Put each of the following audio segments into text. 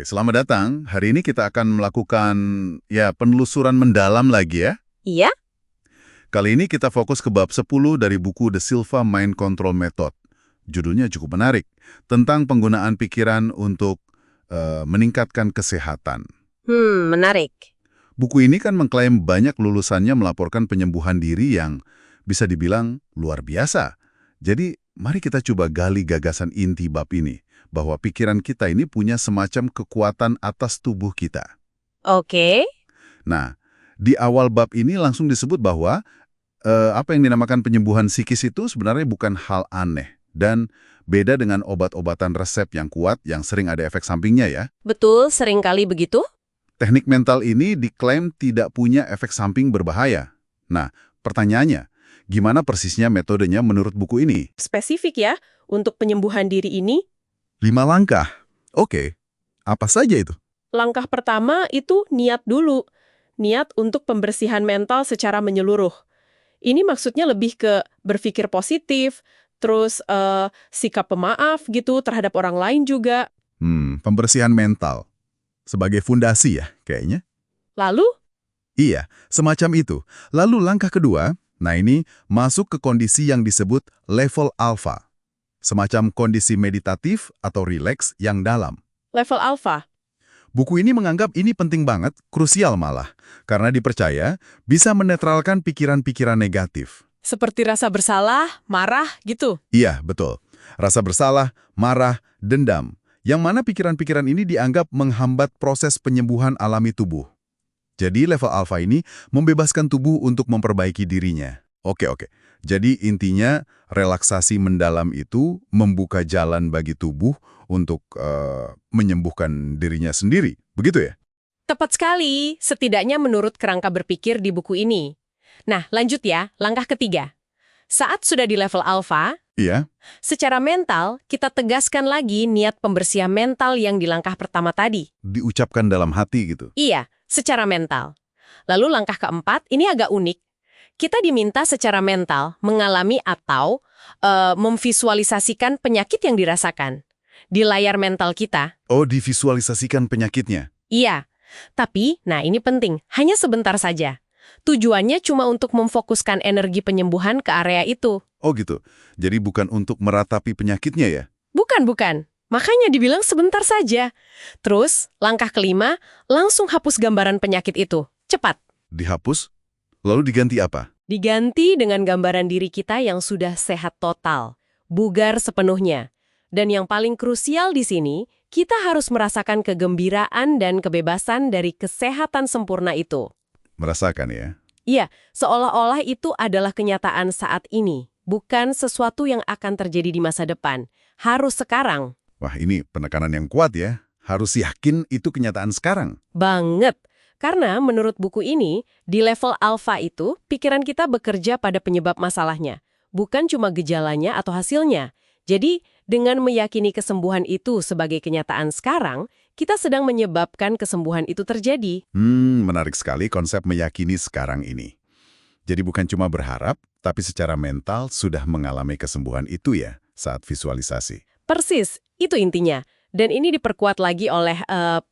Selamat datang. Hari ini kita akan melakukan penelusuran mendalam lagi ya. Iya? Kali ini kita fokus ke bab 10 dari buku The Silva Mind Control Method. Judulnya cukup menarik, tentang penggunaan pikiran untuk meningkatkan kesehatan. Menarik. Buku ini kan mengklaim banyak lulusannya melaporkan penyembuhan diri yang bisa dibilang luar biasa. Jadi, mari kita coba gali gagasan inti bab ini, bahwa pikiran kita ini punya semacam kekuatan atas tubuh kita. Oke. Nah, di awal bab ini langsung disebut bahwa apa yang dinamakan penyembuhan psikis itu sebenarnya bukan hal aneh dan beda dengan obat-obatan resep yang kuat yang sering ada efek sampingnya ya. Betul, seringkali begitu. Teknik mental ini diklaim tidak punya efek samping berbahaya. Nah, pertanyaannya, gimana persisnya metodenya menurut buku ini? Spesifik ya, untuk penyembuhan diri ini. 5 langkah. Oke. Apa saja itu? Langkah pertama itu niat dulu. Niat untuk pembersihan mental secara menyeluruh. Ini maksudnya lebih ke berpikir positif, terus sikap pemaaf gitu terhadap orang lain juga. Pembersihan mental. Sebagai fondasi ya, kayaknya. Lalu, Iya, semacam itu. Lalu langkah kedua, nah ini masuk ke kondisi yang disebut level alpha. Semacam kondisi meditatif atau rileks yang dalam. level alpha. Buku ini menganggap ini penting banget, krusial malah, karena dipercaya bisa menetralkan pikiran-pikiran negatif. Seperti rasa bersalah, marah gitu. Iya, betul. Rasa bersalah, marah, dendam, yang mana pikiran-pikiran ini dianggap menghambat proses penyembuhan alami tubuh. Jadi level alpha ini membebaskan tubuh untuk memperbaiki dirinya. Oke. Jadi intinya relaksasi mendalam itu membuka jalan bagi tubuh untuk menyembuhkan dirinya sendiri. Begitu ya? Tepat sekali, setidaknya menurut kerangka berpikir di buku ini. Nah, lanjut ya, langkah ketiga. Saat sudah di level alpha, Iya. secara mental, kita tegaskan lagi niat pembersihan mental yang di langkah pertama tadi. Diucapkan dalam hati gitu. Iya, secara mental. Lalu langkah keempat, ini agak unik. Kita diminta secara mental mengalami atau memvisualisasikan penyakit yang dirasakan. Di layar mental kita. Oh, divisualisasikan penyakitnya. Iya, tapi, nah ini penting, hanya sebentar saja. Tujuannya cuma untuk memfokuskan energi penyembuhan ke area itu. Oh gitu. Jadi bukan untuk meratapi penyakitnya ya? Bukan. Makanya dibilang sebentar saja. Terus, langkah kelima, langsung hapus gambaran penyakit itu. Cepat. Dihapus? Lalu diganti apa? Diganti dengan gambaran diri kita yang sudah sehat total. Bugar sepenuhnya. Dan yang paling krusial di sini, kita harus merasakan kegembiraan dan kebebasan dari kesehatan sempurna itu. Merasakan ya? Iya, seolah-olah itu adalah kenyataan saat ini, bukan sesuatu yang akan terjadi di masa depan. Harus sekarang. Wah, ini penekanan yang kuat ya. Harus yakin itu kenyataan sekarang. Banget. Karena menurut buku ini, di level alpha itu, pikiran kita bekerja pada penyebab masalahnya. Bukan cuma gejalanya atau hasilnya. Jadi, dengan meyakini kesembuhan itu sebagai kenyataan sekarang, kita sedang menyebabkan kesembuhan itu terjadi. Menarik sekali konsep meyakini sekarang ini. Jadi bukan cuma berharap, tapi secara mental sudah mengalami kesembuhan itu ya, saat visualisasi. Persis, itu intinya. Dan ini diperkuat lagi oleh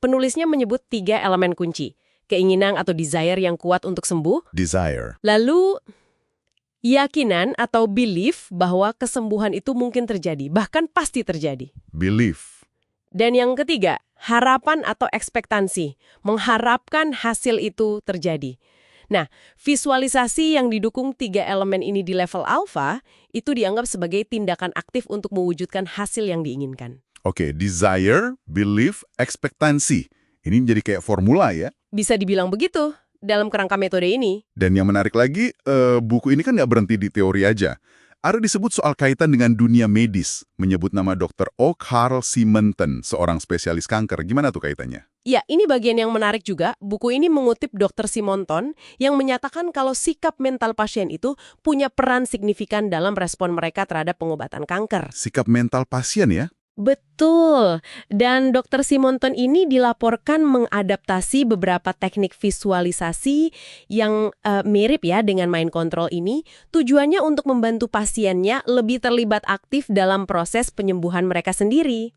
penulisnya menyebut 3 elemen kunci. Keinginan atau desire yang kuat untuk sembuh. Desire. Lalu, keyakinan atau belief bahwa kesembuhan itu mungkin terjadi, bahkan pasti terjadi. Belief. Dan yang ketiga, harapan atau ekspektansi, mengharapkan hasil itu terjadi. Nah, visualisasi yang didukung 3 elemen ini di level alpha, itu dianggap sebagai tindakan aktif untuk mewujudkan hasil yang diinginkan. Oke, desire, belief, ekspektansi. Ini jadi kayak formula ya. Bisa dibilang begitu dalam kerangka metode ini. Dan yang menarik lagi, buku ini kan nggak berhenti di teori aja. Ada disebut soal kaitan dengan dunia medis, menyebut nama Dr. O. Carl Simonton, seorang spesialis kanker. Gimana tuh kaitannya? Ya, ini bagian yang menarik juga. Buku ini mengutip Dr. Simonton yang menyatakan kalau sikap mental pasien itu punya peran signifikan dalam respon mereka terhadap pengobatan kanker. Sikap mental pasien ya? Betul. Dan Dr. Simonton ini dilaporkan mengadaptasi beberapa teknik visualisasi yang mirip ya dengan mind control ini. Tujuannya untuk membantu pasiennya lebih terlibat aktif dalam proses penyembuhan mereka sendiri.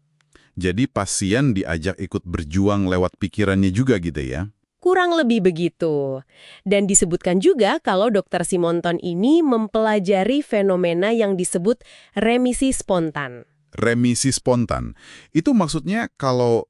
Jadi pasien diajak ikut berjuang lewat pikirannya juga gitu ya? Kurang lebih begitu. Dan disebutkan juga kalau Dr. Simonton ini mempelajari fenomena yang disebut remisi spontan. Remisi spontan. Itu maksudnya kalau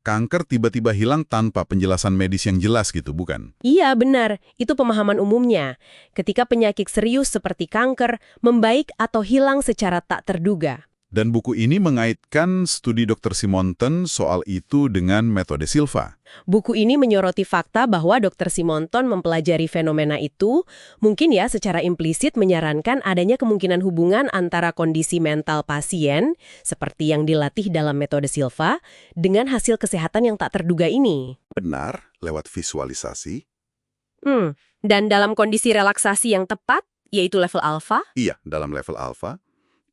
kanker tiba-tiba hilang tanpa penjelasan medis yang jelas gitu, bukan? Iya, benar. Itu pemahaman umumnya. Ketika penyakit serius seperti kanker membaik atau hilang secara tak terduga. Dan buku ini mengaitkan studi Dr. Simonton soal itu dengan metode Silva. Buku ini menyoroti fakta bahwa Dr. Simonton mempelajari fenomena itu, mungkin ya secara implisit menyarankan adanya kemungkinan hubungan antara kondisi mental pasien, seperti yang dilatih dalam metode Silva, dengan hasil kesehatan yang tak terduga ini. Benar, lewat visualisasi. Dan dalam kondisi relaksasi yang tepat, yaitu level alfa, Iya, dalam level alfa,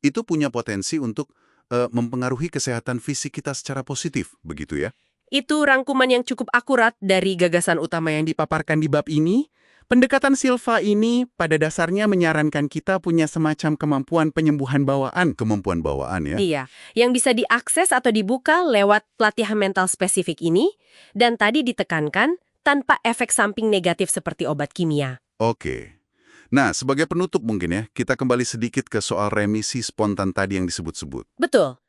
itu punya potensi untuk mempengaruhi kesehatan fisik kita secara positif, begitu ya? Itu rangkuman yang cukup akurat dari gagasan utama yang dipaparkan di bab ini. Pendekatan Silva ini pada dasarnya menyarankan kita punya semacam kemampuan penyembuhan bawaan. Kemampuan bawaan ya? iya, yang bisa diakses atau dibuka lewat pelatihan mental spesifik ini, dan tadi ditekankan tanpa efek samping negatif seperti obat kimia. Oke. Nah, sebagai penutup mungkin ya, kita kembali sedikit ke soal remisi spontan tadi yang disebut-sebut. Betul.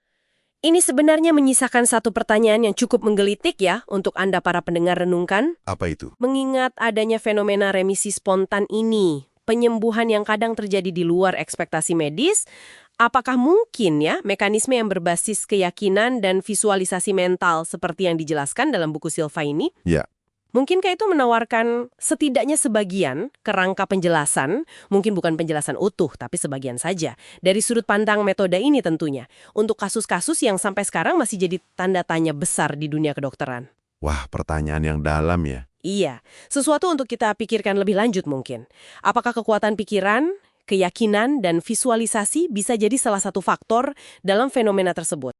Ini sebenarnya menyisakan satu pertanyaan yang cukup menggelitik ya untuk Anda para pendengar renungkan. Apa itu? Mengingat adanya fenomena remisi spontan ini, penyembuhan yang kadang terjadi di luar ekspektasi medis, apakah mungkin ya mekanisme yang berbasis keyakinan dan visualisasi mental seperti yang dijelaskan dalam buku Silva ini? Ya. Mungkinkah itu menawarkan setidaknya sebagian kerangka penjelasan, mungkin bukan penjelasan utuh, tapi sebagian saja, dari sudut pandang metode ini tentunya, untuk kasus-kasus yang sampai sekarang masih jadi tanda tanya besar di dunia kedokteran? Wah, pertanyaan yang dalam ya. Iya, sesuatu untuk kita pikirkan lebih lanjut mungkin. Apakah kekuatan pikiran, keyakinan, dan visualisasi bisa jadi salah satu faktor dalam fenomena tersebut?